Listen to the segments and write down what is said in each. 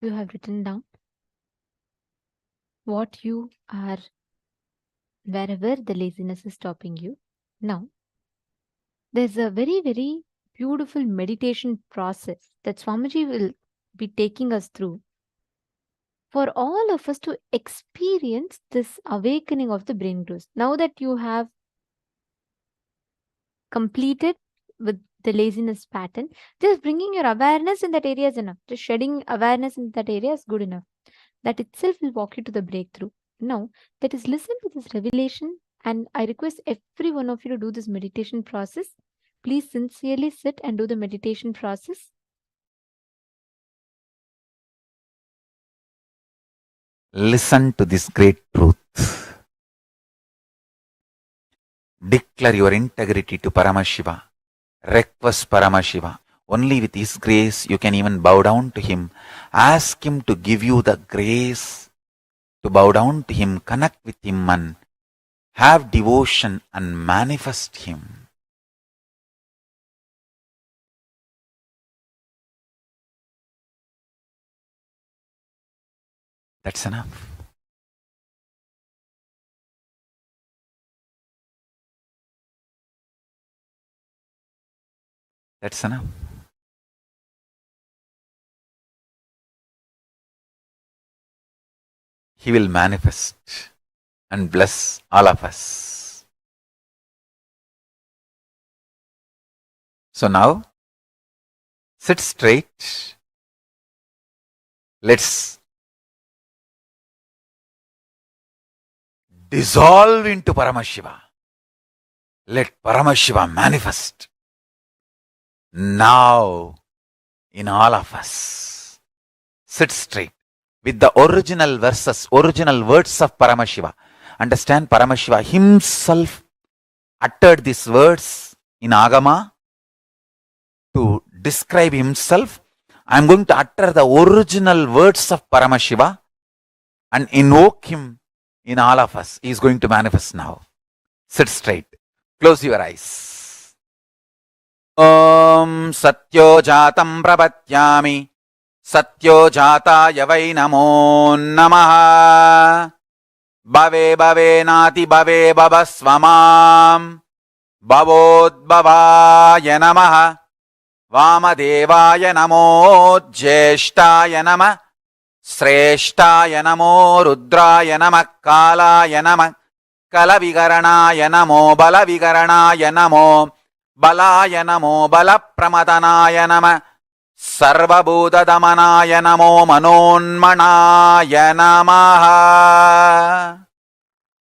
You have written down what you are wherever the laziness is stopping you. Now, there's a very, very beautiful meditation process that Swamiji will be taking us through for all of us to experience this awakening of the brain growth. Now that you have completed with the laziness pattern, just bringing your awareness in that area is enough. Just shedding awareness in that area is good enough. That itself will walk you to the breakthrough. Now, that is listen to this revelation, and I request every one of you to do this meditation process. Please sincerely sit and do the meditation process. Listen to this great truth. Declare your integrity to Paramashiva. Request Paramashiva. Only with His grace you can even bow down to Him. Ask Him to give you the grace to bow down to Him, connect with Him and have devotion and manifest Him. That's enough. That's enough. He will manifest and bless all of us. So now, sit straight. Let's dissolve into Paramashiva. Let Paramashiva manifest now in all of us. Sit straight with the original verses, original words of Paramashiva. Understand, Paramashiva himself uttered these words in Agama to describe himself. I am going to utter the original words of Paramashiva and invoke him in all of us. He is going to manifest now. Sit straight. Close your eyes. Om Satyo Jatam Prapathyami Satyo Jataya Vai Namo Namaha Bhave Bhave Nati Bhave Bhavasvamam Bhavodbhavaya Namaha Vamadevaya Namo Jyeshtaya Namah Sreshtaya Namo Rudraya Namah Kalaya Namah Kalavigaranaya Namo Balavigaranaya Namo Balaya Namo Balapramadhanaya Namah Sarvabhutadamanaya Namo Manonmanaya Namaha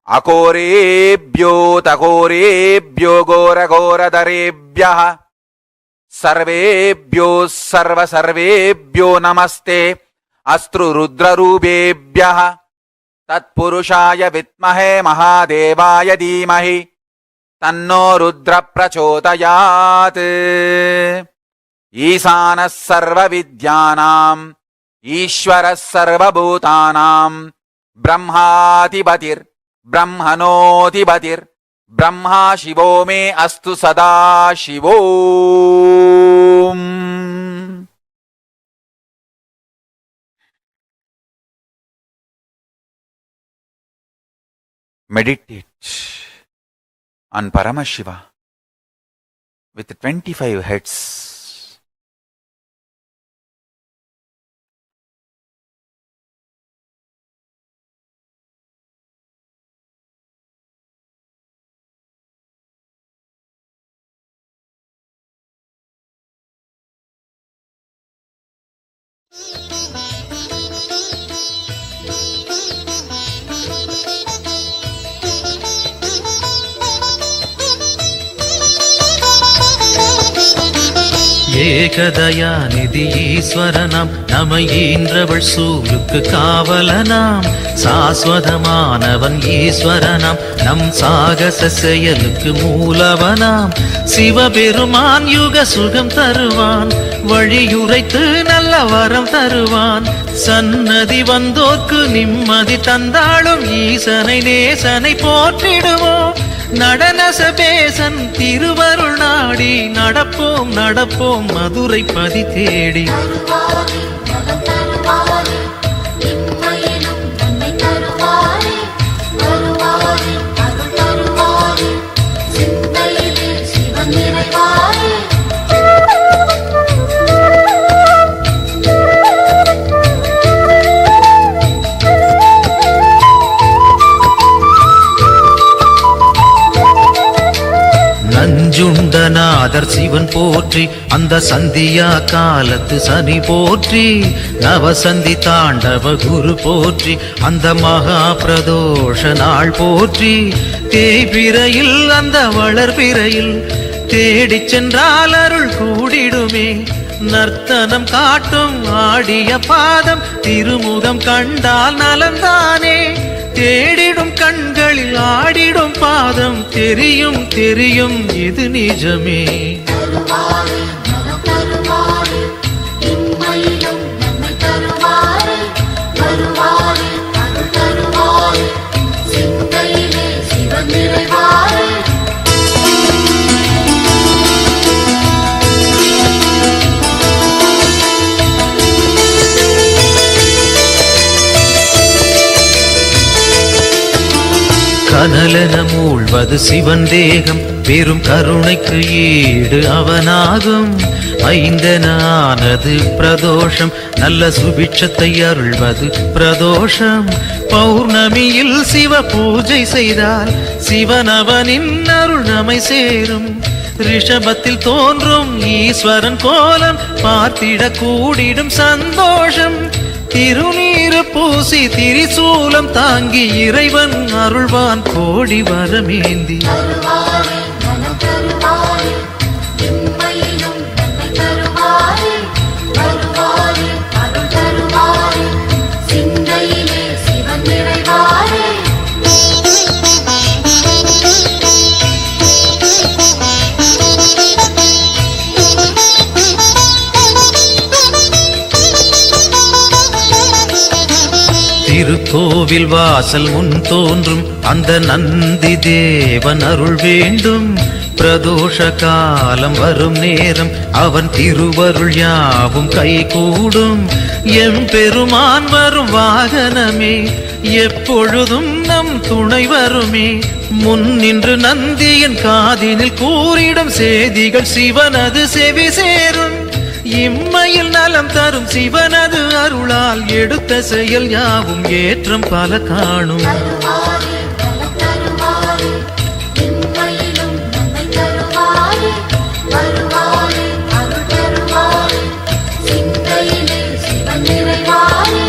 Akorebhyo Takorebhyo Gora Gora Darebhyaha Sarvebhyo Sarva Sarvebhyo Namaste Astru Rudra Rubebhyaha Tatpurushaya Vitmahe Mahadevaya Dhimahi Tanno Rudra Prachodayat Isana Sarva Vidyanam Ishvara Sarva Bhutanam Brahmatibatir Brahmanotibatir Brahma Shivo me Astu Sada Shivom. Meditate on Paramashiva with 25 heads. ஏகதயாநிதி ஈஸ்வரனாம் நமையீன்றவள் சூருக்கு காவலனாம் சாஸ்வதமானவன் ஈஸ்வரனாம் நம் சாகச செயலுக்கு மூலவனாம் சிவபெருமான் யுக சுகம் தருவான் வழியுரைத்து நல்ல வரம் தருவான் சன்னதி வந்தோர்க்கு நிம்மதி தந்தாளும் ஈசனை நேசனை போற்றிடுவோம் நடன சபேசன் திருவருள் நாடி நடப்போம் நடப்போம் மதுரை பதி தேடி வருவாரே இம்மையிலும் நன்மை தருவாரே வருவாரே அருள் தருவாரே சிந்தையிலே சிவன் நிறைவாரே நஞ்சுண்டநாதர் சிவன் போற்றி அந்த சந்தியா காலத்து சனி போற்றி நவசந்தி தாண்டவ குரு போற்றி அந்த மகா பிரதோஷ நாள் போற்றி தேய்பிரையில் அந்த வளர்பிரையில் தேடிச் சென்றால் அருள் கூடிடுமே நர்த்தனம் காட்டும் ஆடிய பாதம் திருமுகம் கண்டால் நலந்தானே தேடிடும் கண்களில் ஆடிடும் பாதம் தெரியும் தெரியும் இது நிஜமே தருவாரே நலம் தருவாரே இம்மையிலும் நன்மை தருவாரே வருவாரே அருள் தருவாரே சிந்தையிலே சிவன் நிறைவாரே கனலென மூழ்வது சிவன் தேகம் பெரும் கருணைக்கு ஈடு அவனாகும் ஐந்தென ஆனது பிரதோஷம் நல்ல சுபிட்சத்தை அருள்வது பிரதோஷம் பௌர்ணமியில் சிவ பூஜை செய்தால் சிவனவனின் அருள் நம்மை சேரும் ரிஷபத்தில் தோன்றும் ஈஸ்வரன் கோலம் பார்த்திட கூடிடும் சந்தோஷம் திருநீரு பூசி திரிசூலம் தாங்கி இறைவன் அருள்வான் கோடி வரமேந்தி தருவாரே நலம் தருவாரே இம்மையிலும் நன்மை தருவாரே வருவாரே அருள் தருவாரே சிந்தையிலே சிவன் நிறைவாரே திருக்கோவில் வாசல் முன் தோன்றும் அந்த நந்தி தேவன் அருள் வேண்டும் பிரதோஷ காலம் வரும் நேரம் அவன் திருவருள் யாவும் கைகூடும் எம்பெருமான் வரும் வாகனமே எப்பொழுதும் நம் துணை வருமே முன் நின்று நந்தியின் காதினில் கூறிடும் செய்திகள் சிவனது செவி சேரும் இம்மையில் நலம் தரும் சிவனது அருளால் எடுத்த செயல் யாவும் ஏற்றம் பல காணும் தருவாரே நலம் தருவாரே இம்மையிலும் நன்மை தருவாரே வருவாரே அருள் தருவாரே சிந்தையிலே சிவன் நிறைவாரே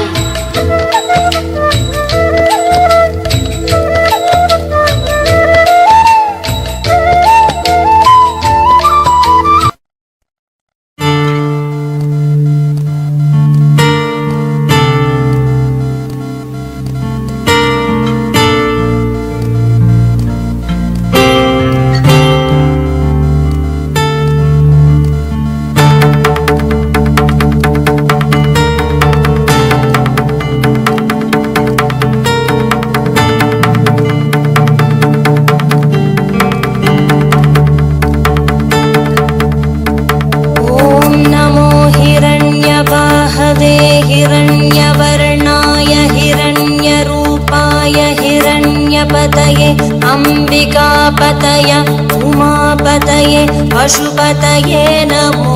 अंबिकापतय उमापतये पशुपतये नमो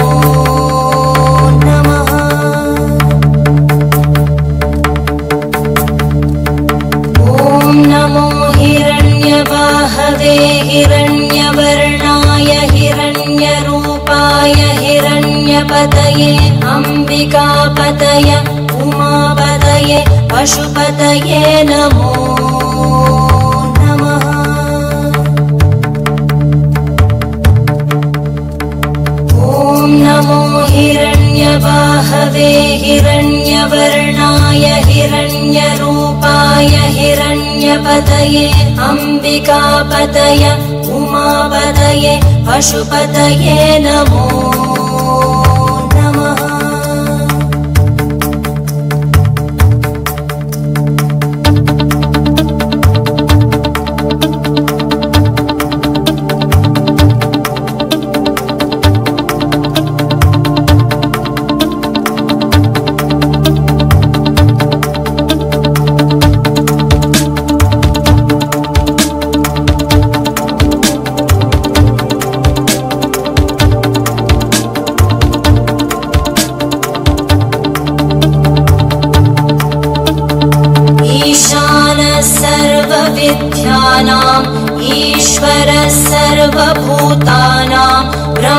नमः। ॐ नमो हिरण्यवाहवे हिरण्यवर्णाय हिरण्यरूपाय हिरण्यपतये अंबिकापतय उमापतये पशुपतये नमो नमः। ॐ नमो हिरण्यवाहवे हिरण्यवर्णाय हिरण्यरूपाय हिरण्यपतये अंबिकापतय उमापतये पशुपतये नमो नमः।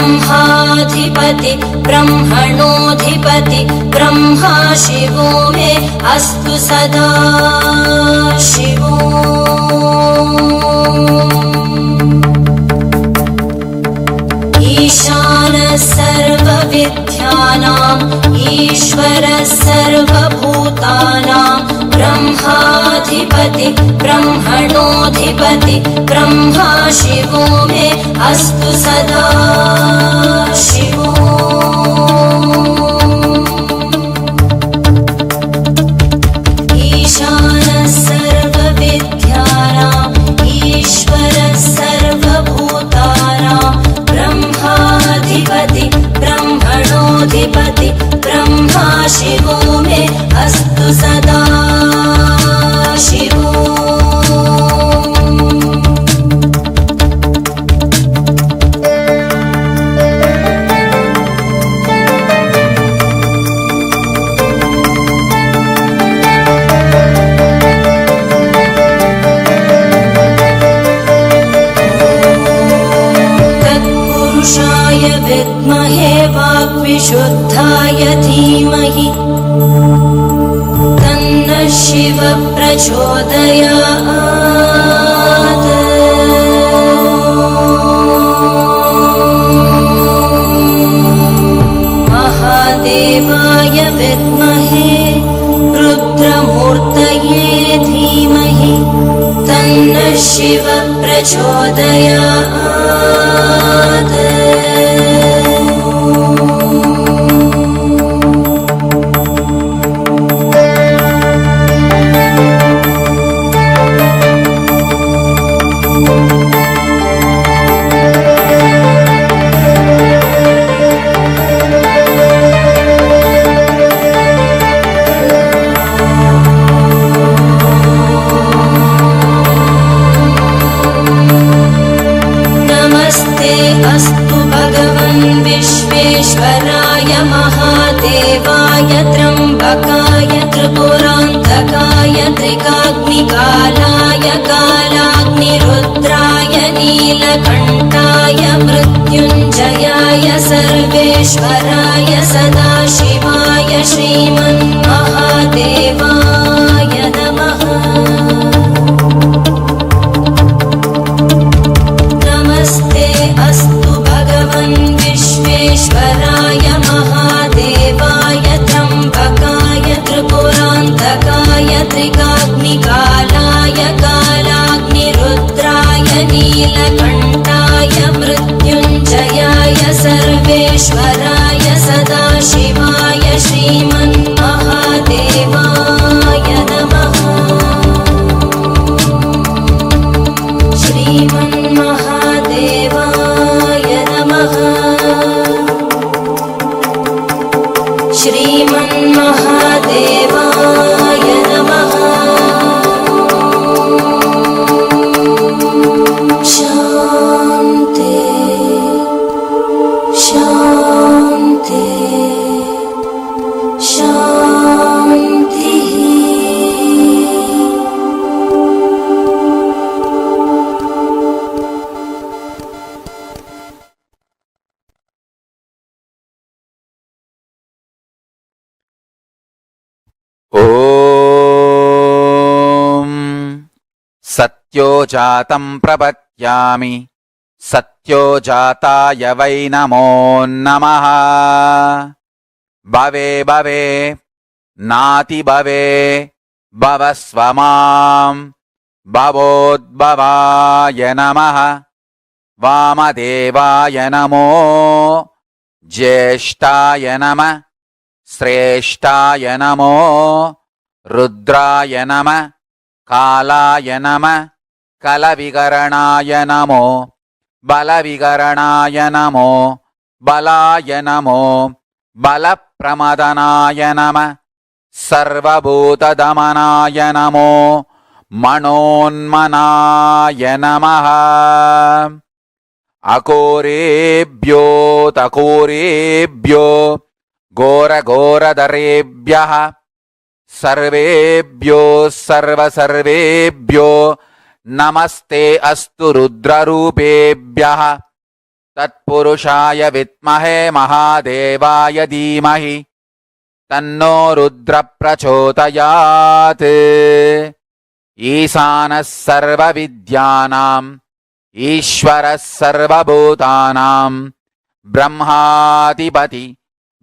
ब्रह्माधिपति ब्रह्मणोऽधिपति ब्रह्मा शिवो मे अस्तु सदा शिवो। ईशानः सर्वविद्यानाम् ईश्वरः सर्वभूतानां ब्रह्माधिपति ब्रह्मणोऽधिपति ब्रह्मा शिवो मे अस्तु सदा शिवो। ईशानः सर्वविद्यानाम् ईश्वरः सर्वभूतानां ब्रह्माधिपति ब्रह्मणोऽधिपति ब्रह्मा शिवो मे अस्तु सदा शिवो। तत्पुरुषाय विद्महे वाग्विशुद्धाय धीमहि तन्नः शिवः प्रचोदयात्। महादेवाय विद्महे रुद्रमूर्तये धीमहि तन्नः शिवः प्रचोदयात्। अस्तु भगवन् विश्वेश्वराय महादेवाय त्र्यम्बकाय त्रिपुरान्तकाय त्रिकाग्निकालाय कालाग्निरुद्राय नीलकण्ठाय मृत्युञ्जयाय सर्वेश्वराय सदाशिवाय श्रीमन्महादेवाय नमः। अस्तु भगवन् विश्वेश्वराय महादेवाय त्र्यम्बकाय त्रिपुरान्तकाय त्रिकाग्निकालाय कालाग्निरुद्राय नीलकण्ठाय मृत्युञ्जयाय सर्वेश्वराय सदाशिवाय श्रीमन्महादेवाय नमः। श्रीमन्महादेवाय नमः। श्रीमन्महादेवाय नमः। शान्ति शान्ति शान्तिः। ॐ सत्यो जातं प्रपद्यामि सत्यो जाताय वै नमो नमः। भवे भवे नाति भवे भवस्व मां भवोद्भवाय नमः। वामदेवाय नमो ज्येष्ठाय नमः श्रेष्ठाय नमो रुद्राय नमः कालाय नमः कलविकरणाय नमो बलविकरणाय नमो बलाय नमो बलप्रमदनाय नमः सर्वभूतदमनाय नमो मनोन्मनाय नमः। अकोरेभ्यो तकोरेभ्यो घोरघोरधरेभ्यः सर्वेभ्यो सर्वसर्वेभ्यो नमस्ते अस्तु रुद्ररूपेभ्यः तत्पुरुषाय विद्महे महादेवाय धीमहि तन्नो रुद्र प्रचोदयात् ईशानः सर्वविद्यानाम् ईश्वरः सर्वभूतानां ब्रह्माधिपति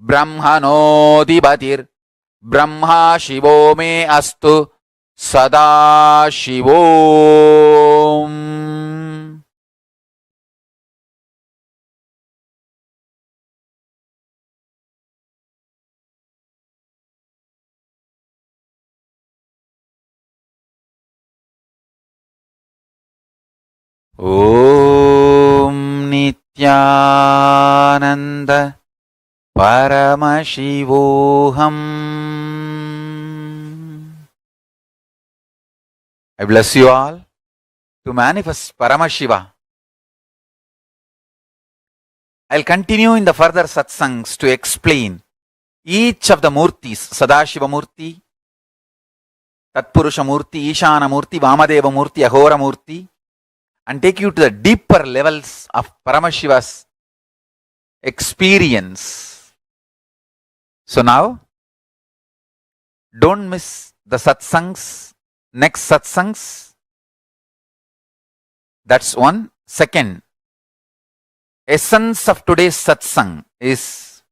ब्रह्मणोऽधिपतिर्ब्रह्मा शिवो मे अस्तु सदा शिवोम्. ॐ Nityanand Paramashivoham. I bless you all to manifest Paramashiva. I'll continue in the further satsangs to explain each of the murtis, Sadashiva Murti, Tatpurusha Murti, Ishana Murti, Vamadeva Murti, Ahora Murti, and take you to the deeper levels of Paramashiva's experience. So now, don't miss the satsangs, next satsangs. That's one. Second, essence of today's satsang is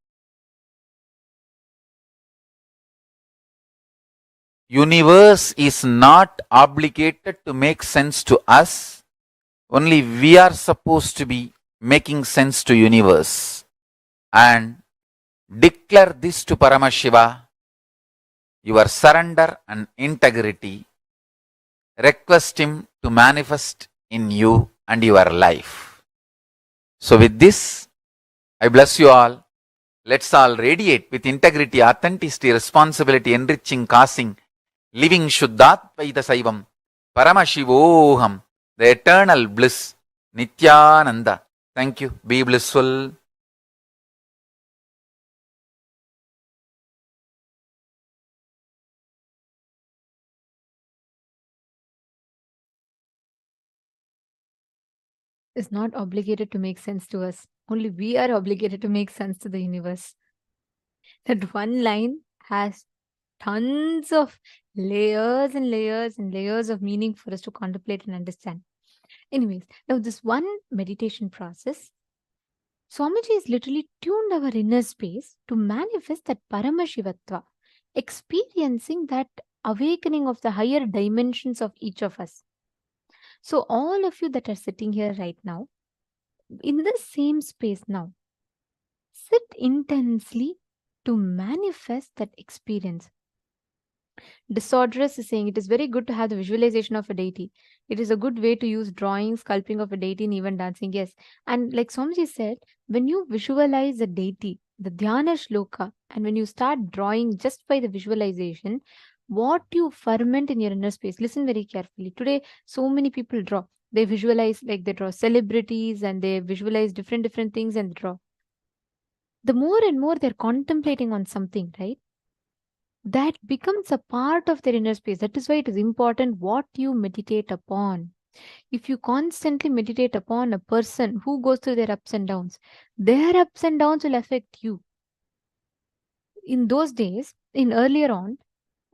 universe is not obligated to make sense to us. Only we are supposed to be making sense to universe. And declare this to Paramashiva, your surrender and integrity. Request him to manifest in you and your life. So with this, I bless you all. Let's all radiate with integrity, authenticity, responsibility, enriching, causing, living Shuddhatvaita Saivam, Paramashivoham, the eternal bliss, Nityananda. Thank you. Be blissful. Is not obligated to make sense to us. Only we are obligated to make sense to the universe. That one line has tons of layers and layers and layers of meaning for us to contemplate and understand. Anyways, now this one meditation process, Swamiji is literally tuned our inner space to manifest that Paramashivatva, experiencing that awakening of the higher dimensions of each of us. So all of you that are sitting here right now, in the same space now, sit intensely to manifest that experience. Disorderous is saying it is very good to have the visualization of a deity. It is a good way to use drawing, sculpting of a deity, and even dancing. Yes. And like Swamiji said, when you visualize a deity, the Dhyana Shloka, and when you start drawing just by the visualization, what you ferment in your inner space, listen very carefully. Today, so many people draw. They visualize, like they draw celebrities and they visualize different things and draw. The more and more they're contemplating on something, right? That becomes a part of their inner space. That is why it is important what you meditate upon. If you constantly meditate upon a person who goes through their ups and downs, their ups and downs will affect you. In those days, in earlier on,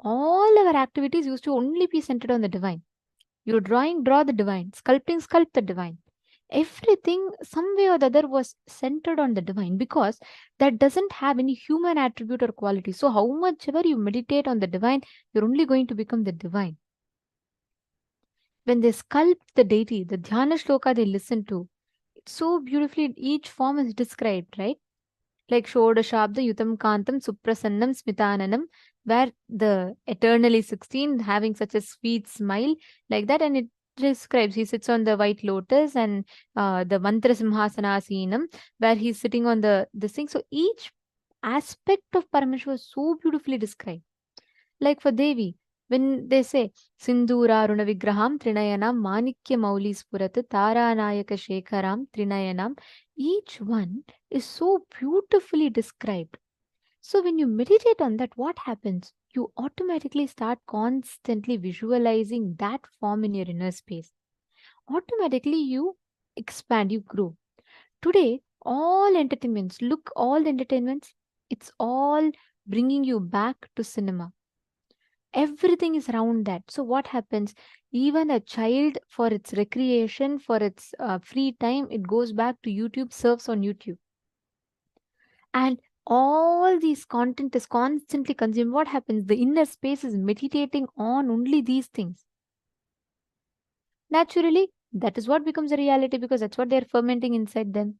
all our activities used to only be centered on the divine. You're drawing, draw the divine. Sculpting, sculpt the divine. Everything, some way or the other, was centered on the divine because that doesn't have any human attribute or quality. So, how much ever you meditate on the divine, you're only going to become the divine. When they sculpt the deity, the Dhyana Shloka they listen to, so beautifully each form is described, right? Like Shodashabda Yutam Kantam Suprasannam Smitananam, where the eternally 16 having such a sweet smile like that, and it describes he sits on the white lotus, and the Mantra Simhasanasinam, where he's sitting on this thing. So each aspect of Paramashiva was so beautifully described. Like for Devi, when they say Sindura Runa Vigraham Trinayanam Manikya Mauli Spurat Taranayaka Shekharam Trinayanam, each one is so beautifully described. So when you meditate on that, what happens? You automatically start constantly visualizing that form in your inner space. Automatically you expand, you grow. Today, all entertainments, look, all the entertainments, it's all bringing you back to cinema. Everything is around that. So, what happens? Even a child, for its recreation, for its free time, it goes back to YouTube, surfs on YouTube. And all these content is constantly consumed. What happens? The inner space is meditating on only these things. Naturally, that is what becomes a reality because that's what they're fermenting inside them.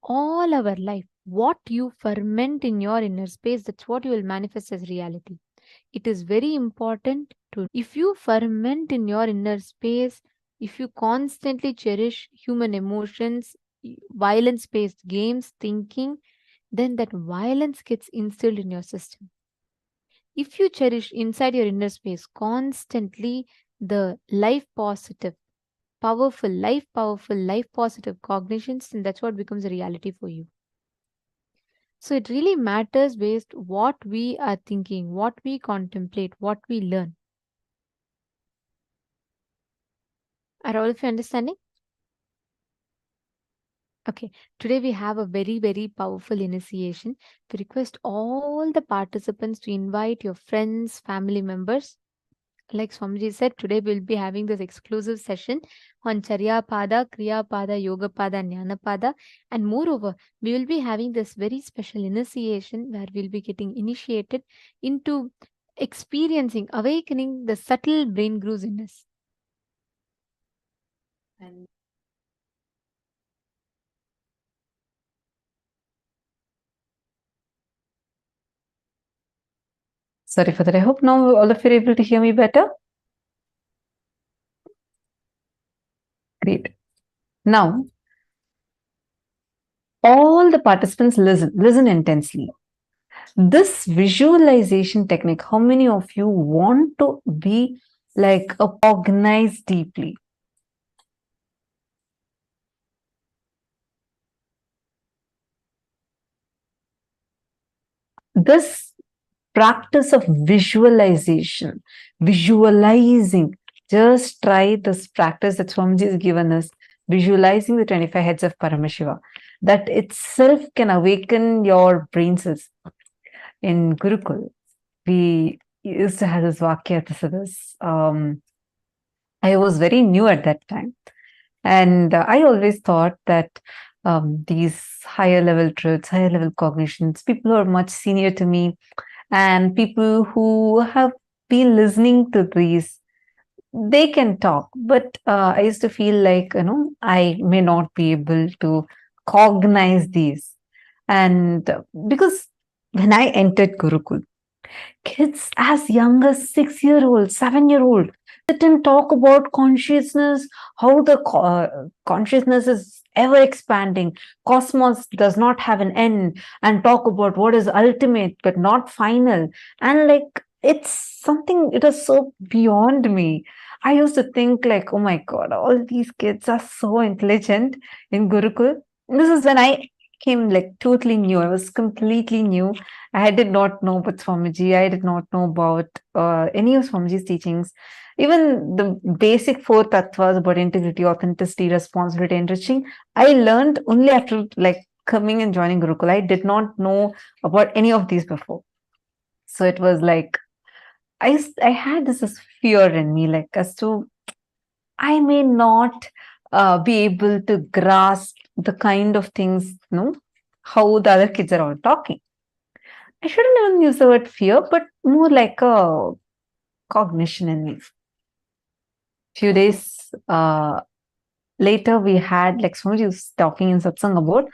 All our life, what you ferment in your inner space, that's what you will manifest as reality. It is very important to, if you ferment in your inner space, if you constantly cherish human emotions, violence based games, thinking, then that violence gets instilled in your system. If you cherish inside your inner space constantly the life positive, life positive cognitions, then that's what becomes a reality for you. So it really matters based what we are thinking, what we contemplate, what we learn. Are all of you understanding? Okay, today we have a very, very powerful initiation. We request all the participants to invite your friends, family members. Like Swamiji said, today we'll be having this exclusive session on Charya Pada, Kriya Pada, Yoga Pada, Jnana Pada. And moreover, we will be having this very special initiation where we'll be getting initiated into experiencing, awakening the subtle brain grooves in us. And sorry for that. I hope now all of you are able to hear me better. Great. Now, all the participants listen intensely. This visualization technique, how many of you want to be like a cognize deeply? This practice of visualization, visualizing, just try this practice that Swamiji has given us, visualizing the 25 heads of Paramashiva. That itself can awaken your brain cells. In Gurukul, we used to have this Vakya. I was very new at that time. And I always thought that these higher level truths, higher level cognitions, people who are much senior to me and people who have been listening to these, they can talk. But I used to feel like, I may not be able to cognize these. And because when I entered Gurukul, kids as young as 6-year-old, 7-year-old sit and talk about consciousness, how the consciousness is ever expanding, cosmos does not have an end, and talk about what is ultimate but not final. And like, it's something, it is so beyond me. I used to think like, oh my God, all these kids are so intelligent in Gurukul. This is when I came like totally new. I was completely new. I did not know about Swamiji. I did not know about any of Swamiji's teachings. Even the basic 4 tattvas about integrity, authenticity, responsibility, enriching, I learned only after like coming and joining Gurukul. I did not know about any of these before. So it was like, I had this fear in me, like as to, I may not be able to grasp the kind of things, how the other kids are all talking. I shouldn't even use the word fear, but more like a cognition in me. Few days later, we had, like Swamiji was talking in satsang about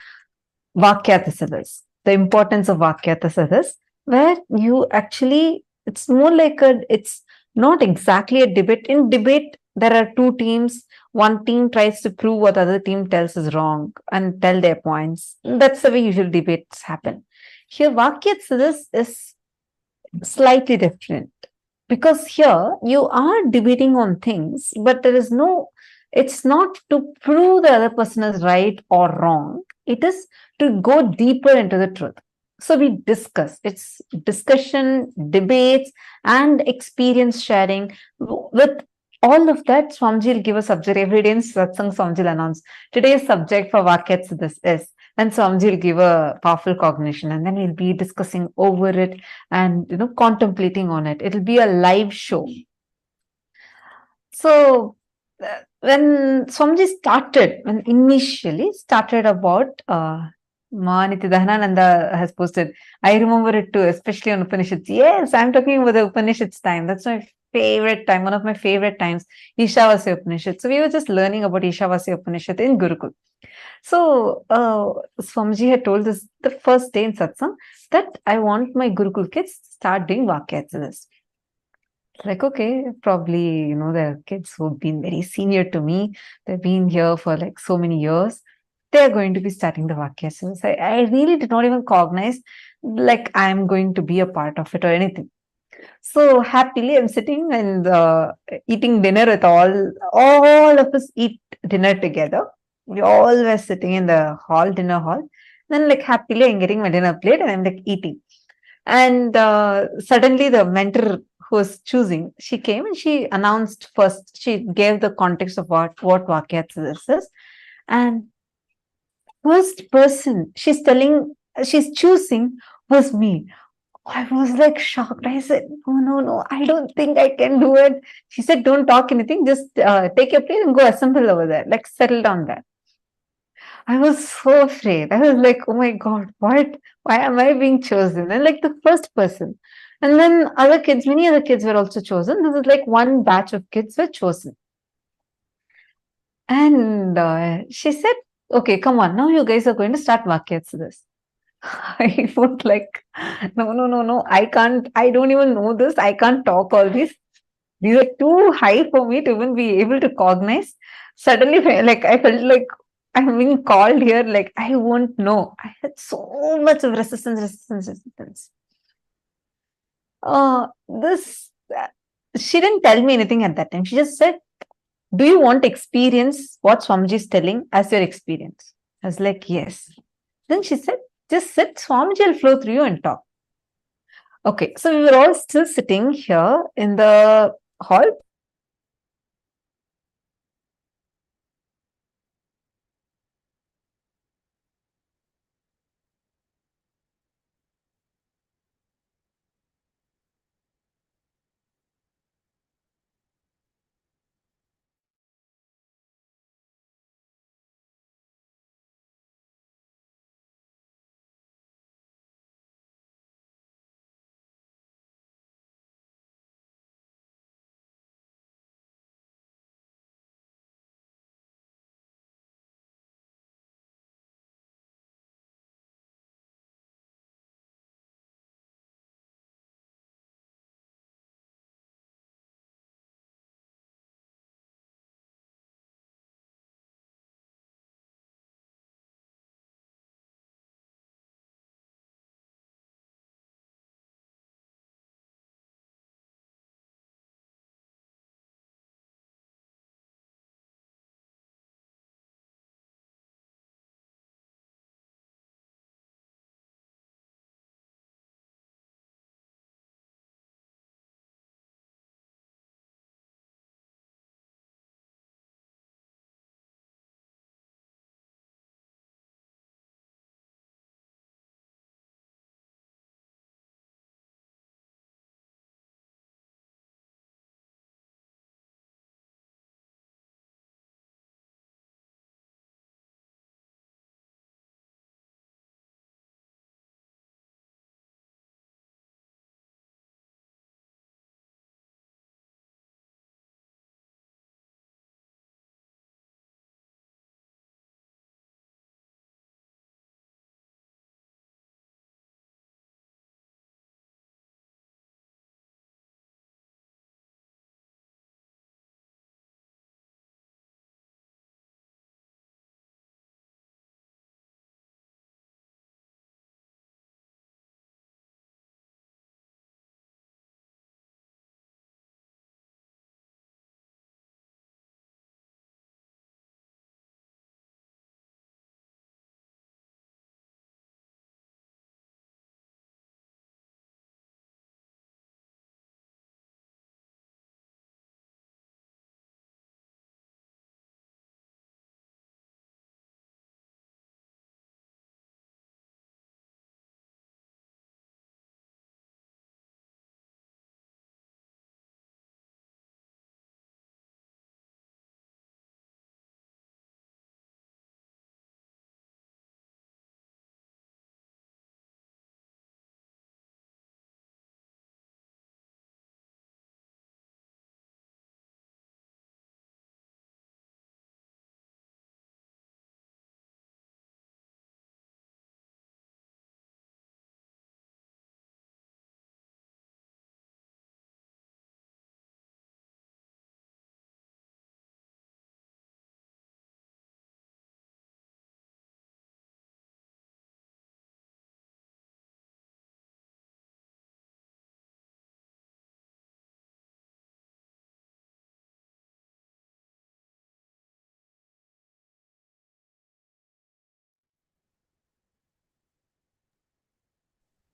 Vakyatasadas, the importance of Vakyatasadas, where you actually, it's more like it's not exactly a debate. In debate, there are 2 teams. One team tries to prove what the other team tells is wrong and tell their points. That's the way usual debates happen. Here, Vakyatasadas is slightly different because here you are debating on things, but it's not to prove the other person is right or wrong. It is to go deeper into the truth. So we discuss. It's discussion, debates, and experience sharing with all of that, Swamiji will give a subject every day in satsang. Swamiji will announce today's subject for Vakyats this is, and Swamiji will give a powerful cognition, and then we'll be discussing over it and contemplating on it. It'll be a live show. So when Swamiji started, when initially started about Maniti Dahanananda has posted, I remember it too, especially on Upanishads. Yes, I'm talking about the Upanishads time. That's my favorite time, one of my favorite times, Ishavasya Upanishad. So we were just learning about Ishavasya Upanishad in Gurukul. So Swamiji had told us the first day in satsang that I want my Gurukul kids to start doing Vakyats. Like, okay, probably, there are kids who've been very senior to me. They've been here for like so many years. They're going to be starting the Vakyasas. I really did not even cognize like I'm going to be a part of it or anything. So happily, I'm sitting and eating dinner with all of us eat dinner together. We all were sitting in the dinner hall. Then like happily, I'm getting my dinner plate and I'm like eating. And suddenly the mentor who was choosing, she came and she announced first, she gave the context of what Vakyats this is. And first person she's choosing was me. I was like shocked. I said, no, I don't think I can do it. She said, don't talk anything, just take your plate and go assemble over there, like settle down there. I was so afraid. I was like, oh my God, what? Why am I being chosen? And like the first person. And then many other kids were also chosen. This is like one batch of kids were chosen. And she said, okay, come on, now you guys are going to start Vakyats this. I was like, no, I can't, I don't even know this. I can't talk all this. These are too high for me to even be able to cognize. Suddenly, like, I felt like I'm being called here, like, I won't know. I had so much of resistance. This, she didn't tell me anything at that time. She just said, do you want to experience what Swamiji is telling as your experience? I was like, yes. Then she said, just sit, Swamiji will flow through you and talk. Okay, so we were all still sitting here in the hall.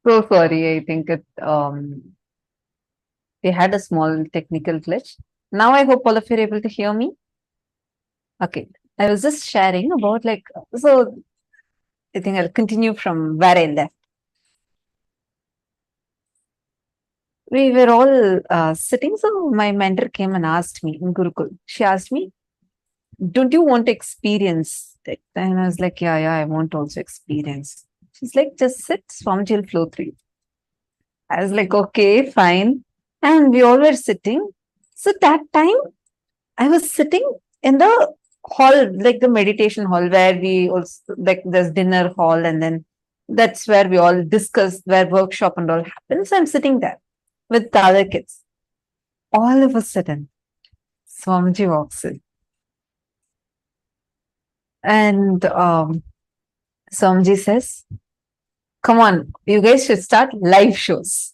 So sorry, I think we had a small technical glitch. Now I hope all of you are able to hear me. Okay. I was just sharing about so I think I'll continue from where I left. We were all sitting, so my mentor came and asked me in Gurukul. She asked me, don't you want to experience it? And I was like, yeah, I want to also experience. She's like, just sit, Swamiji will flow through you. I was like, okay, fine. And we all were sitting. So that time I was sitting in the hall, like the meditation hall, where we also like there's dinner hall, and then that's where we all discuss, where workshop and all happens. So I'm sitting there with the other kids. All of a sudden, Swamiji walks in. And Swamiji says, come on, you guys should start live shows.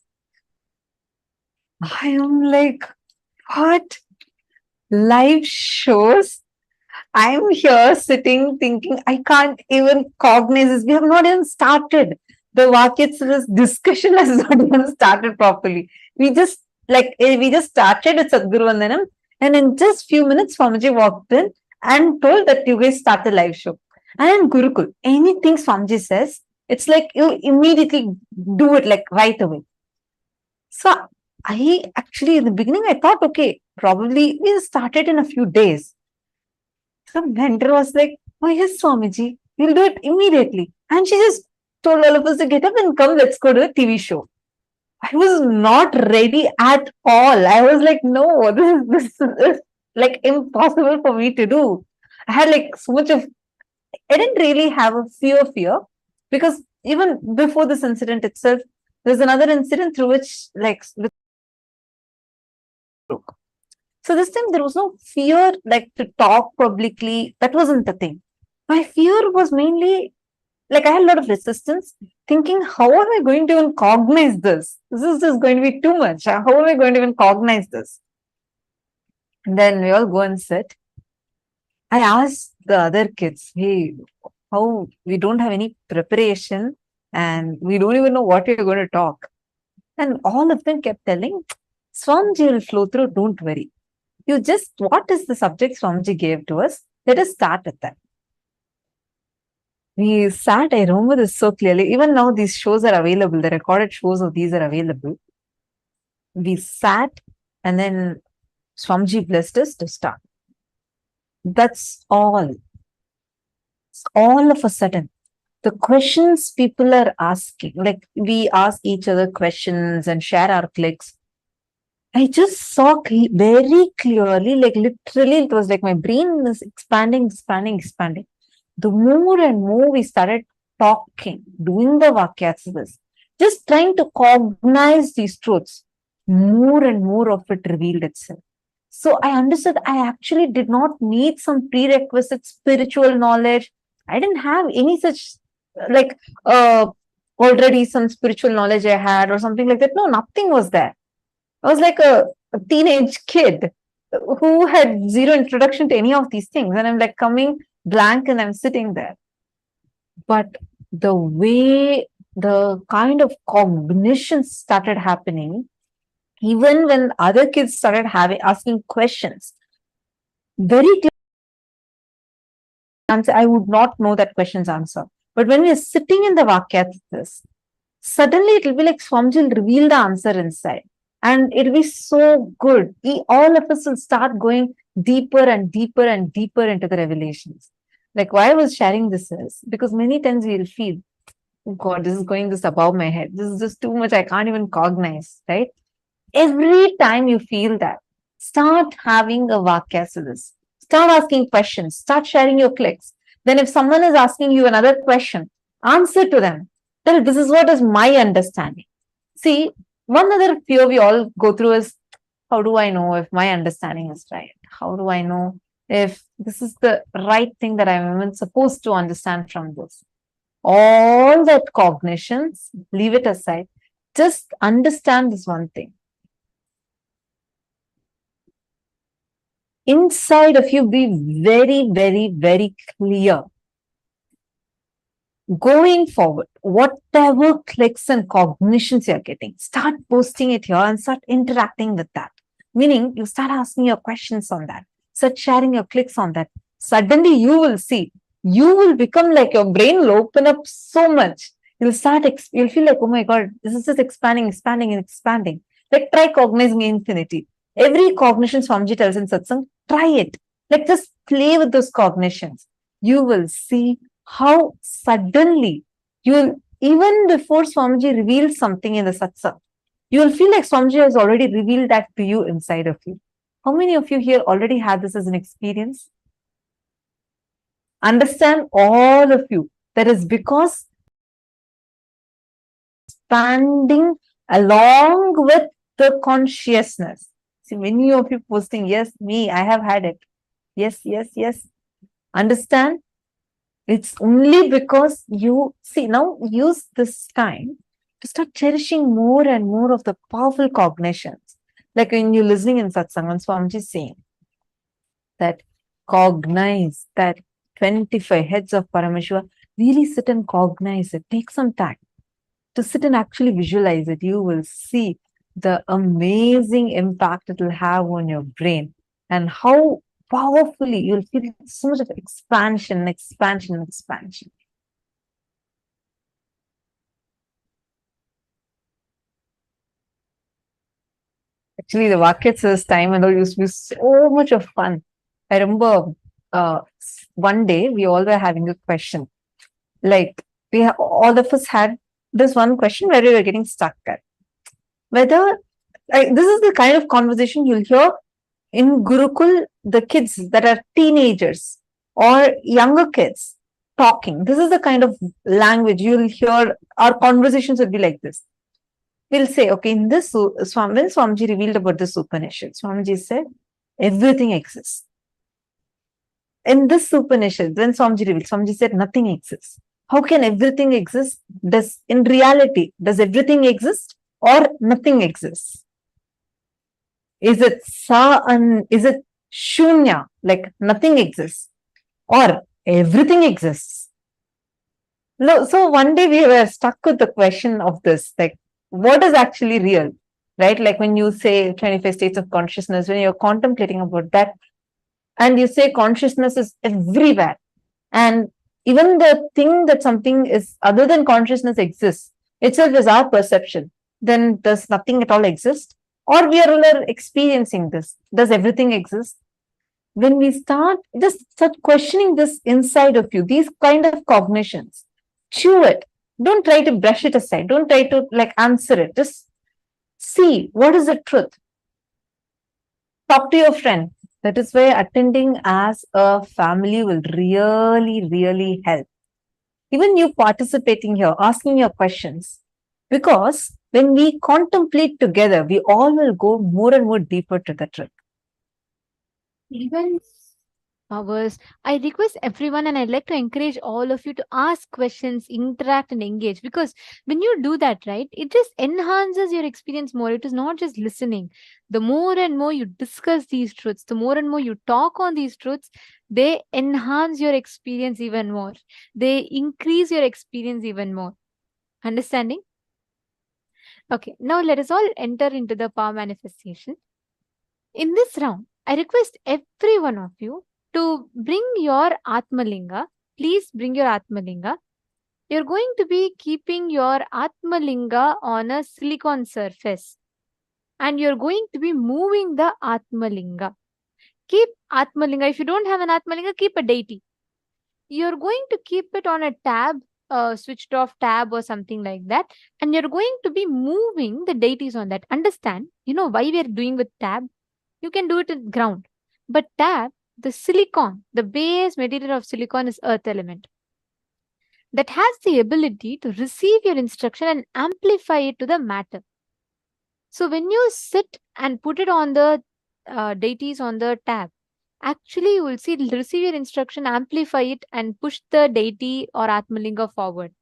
I am like, what? Live shows? I'm here sitting thinking, I can't even cognize this. We have not even started. The Vakyats discussion has not even started properly. We just started with Sadhguru Vandanam, and in just few minutes, Swamiji walked in and told that you guys start the live show. And in Gurukul, anything Swamiji says, it's like you immediately do it like right away. So I actually, in the beginning, I thought, okay, probably we'll start it in a few days. So mentor was like, oh yes, Swamiji, we'll do it immediately. And she just told all of us to get up and come, let's go to a TV show. I was not ready at all. I was like, no, this is like impossible for me to do. I had like so much of, I didn't really have a fear, because even before this incident itself, there's another incident through which so this time there was no fear like to talk publicly. That wasn't the thing. My fear was mainly like I had a lot of resistance, thinking, how am I going to even cognize this? This is just going to be too much. How am I going to even cognize this? And then we all go and sit. I asked the other kids, hey, how we don't have any preparation and we don't even know what we're going to talk. And all of them kept telling, Swamiji will flow through, don't worry. You just, what is the subject Swamiji gave to us? Let us start with that. We sat, I remember this so clearly. Even now, these shows are available. The recorded shows of these are available. We sat, and then Swamiji blessed us to start. That's all. All of a sudden, the questions people are asking, like we ask each other questions and share our clicks. I just saw very clearly, like literally, it was like my brain was expanding. The more and more we started talking, doing the Vakyats, just trying to cognize these truths, more and more of it revealed itself. So I understood I actually did not need some prerequisite spiritual knowledge. I didn't have any such like already some spiritual knowledge I had or something like that. No, nothing was there. I was like a teenage kid who had zero introduction to any of these things. And I'm like coming blank and I'm sitting there. But the way the kind of cognition started happening, even when other kids started asking questions, very clear answer, I would not know that question's answer. But when we are sitting in the Vakyats, suddenly it will be like Swamiji will reveal the answer inside. And it'll be so good. All of us will start going deeper and deeper and deeper into the revelations. Like why I was sharing this is because many times we'll feel, oh God, this is going this above my head. This is just too much. I can't even cognize, right? Every time you feel that, start having a Vakya to this. Start asking questions. Start sharing your clicks. Then if someone is asking you another question, answer to them. Tell, this is what is my understanding. See, one other fear we all go through is, how do I know if my understanding is right? How do I know if this is the right thing that I'm even supposed to understand from this? All that cognitions, leave it aside. Just understand this one thing. Inside of you, be very, very, very clear. going forward, whatever clicks and cognitions you're getting, start posting it here and start interacting with that. Meaning, you start asking your questions on that, start sharing your clicks on that. Suddenly, you will see, you will become like your brain will open up so much. You'll start, you'll feel like, oh my God, this is just expanding, expanding, and expanding. Like, try cognizing infinity. Every cognition Swamiji tells in satsang, try it. Like, just play with those cognitions. You will see how suddenly you'll, even before Swamiji reveals something in the satsang, you will feel like Swamiji has already revealed that to you inside of you. How many of you here already had this as an experience? Understand, all of you, that is because expanding along with the consciousness. See, many of you posting, yes, me, I have had it. Yes, yes, yes. Understand? It's only because you see, now use this time to start cherishing more and more of the powerful cognitions. Like when you're listening in satsang, when Swamiji is saying that cognize that 25 heads of Paramashiva, really sit and cognize it. Take some time to sit and actually visualize it. You will see the amazing impact it will have on your brain and how powerfully you'll feel so much of expansion, expansion, expansion. Actually, the Vakya time and all used to be so much of fun. I remember one day we all were having a question. Like all of us had this one question where we were getting stuck at. Whether this is the kind of conversation you'll hear in Gurukul, the kids that are teenagers or younger kids talking. This is the kind of language you'll hear. Our conversations will be like this. We'll say, okay, in this, when Swamiji revealed about this Upanishad, Swamiji said, everything exists. In this Upanishad, when Swamiji revealed, Swamiji said, nothing exists. How can everything exist? In reality, does everything exist or nothing exists? Is it is it shunya, like nothing exists, or everything exists? No, so one day we were stuck with the question of this, like, what is actually real, right? Like when you say 25 states of consciousness, when you're contemplating about that, and you say consciousness is everywhere, and even the thing that something is other than consciousness exists, itself is our perception, then does nothing at all exist? Or we are all experiencing this. Does everything exist? When we start questioning this inside of you, these kind of cognitions, chew it. Don't try to brush it aside. Don't try to like answer it. Just see what is the truth. Talk to your friend. That is why attending as a family will really, really help. Even you participating here, asking your questions. Because when we contemplate together, we all will go more and more deeper to the truth. Even powers, I request everyone and I'd like to encourage all of you to ask questions, interact and engage, because when you do that, right, it just enhances your experience more. It is not just listening. The more and more you discuss these truths, the more and more you talk on these truths, they enhance your experience even more. They increase your experience even more. Understanding? Okay, now let us all enter into the power manifestation. In this round, I request every one of you to bring your Atmalinga. Please bring your Atmalinga. You're going to be keeping your Atmalinga on a silicon surface. And you're going to be moving the Atmalinga. Keep Atmalinga. If you don't have an Atmalinga, keep a deity. You're going to keep it on a tab, switched off tab or something like that. And you're going to be moving the deities on that. Understand, you know why we're doing with tab? You can do it at ground. But tab, the silicon, the base material of silicon is earth element. That has the ability to receive your instruction and amplify it to the matter. So when you sit and put it on the deities on the tab, actually you will see it'll receive your instruction, amplify it and push the deity or Atmalinga forward.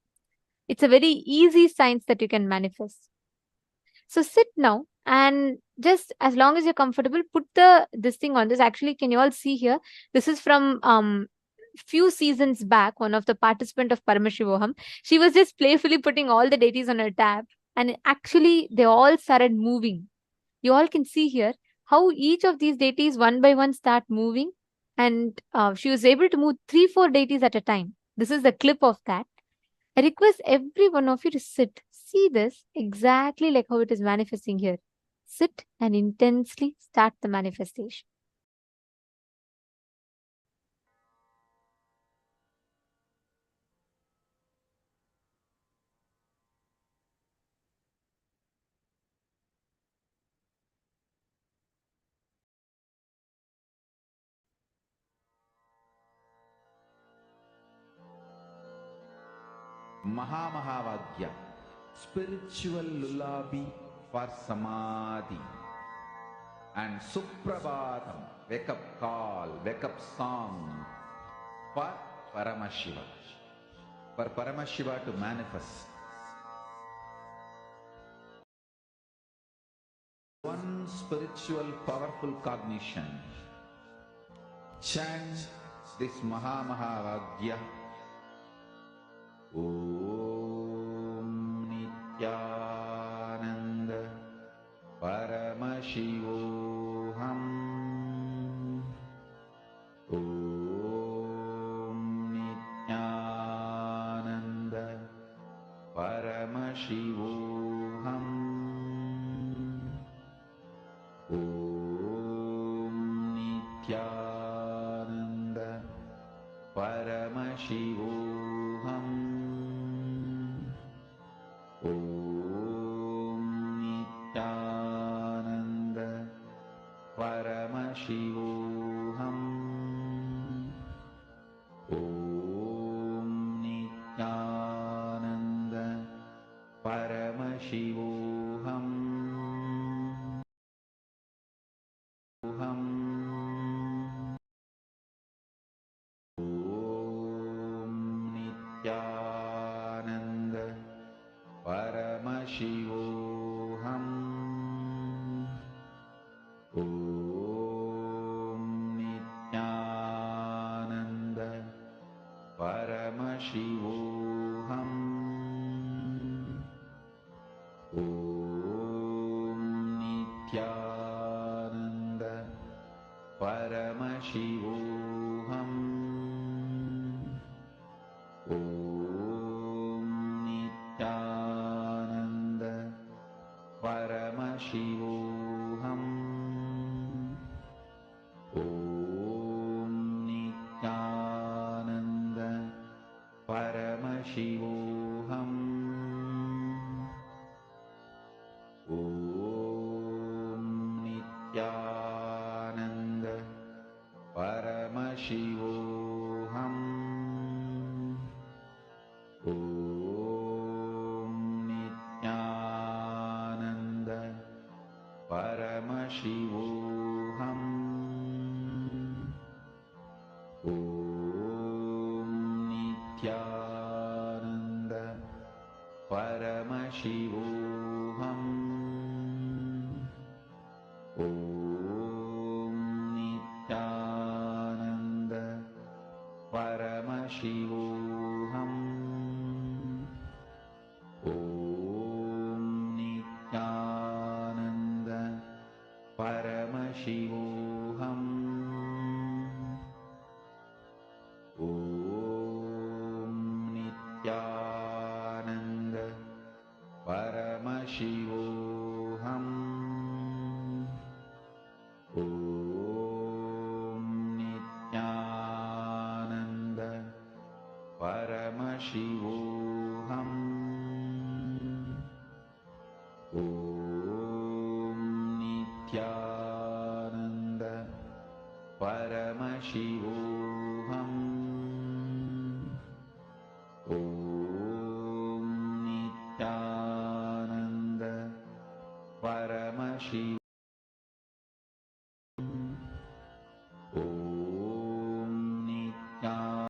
It's a very easy science that you can manifest. So sit now and just as long as you're comfortable, put this thing on this. Actually, can you all see here? This is from few seasons back, one of the participant of Paramashivoham, she was just playfully putting all the deities on her tab, and actually they all started moving. You all can see here how each of these deities one by one start moving, and she was able to move 3-4 deities at a time. This is the clip of that. I request every one of you to sit. See this exactly like how it is manifesting here. Sit and intensely start the manifestation. Mahamahavagya, spiritual lullaby for Samadhi. And Suprabhatam, wake up call, wake up song for Paramashiva. For Paramashiva to manifest. One spiritual powerful cognition. Chant this Mahamahavagya. Om Nityananda Paramashivoham. Om Nityananda Paramashivoham. Om Nityananda Paramashivoham. Om Nityananda Paramashivoham. Om Nityananda Paramashivoham. Om Nityananda Paramashivoham. Om Nityananda Paramashivoham. Om Nityananda Paramashivoham. Om Nityananda Paramashivoham. Om Nityananda Paramashivoham. Om Nityananda Paramashivoham. Om Nityananda Paramashivoham. Om Nityananda Paramashivoham. Om Nityananda Paramashivoham. Om Nityananda Paramashivoham. Om Nityananda Paramashivoham. Om Nityananda Paramashivoham. Om Nityananda Paramashivoham. Om Nityananda Paramashivoham.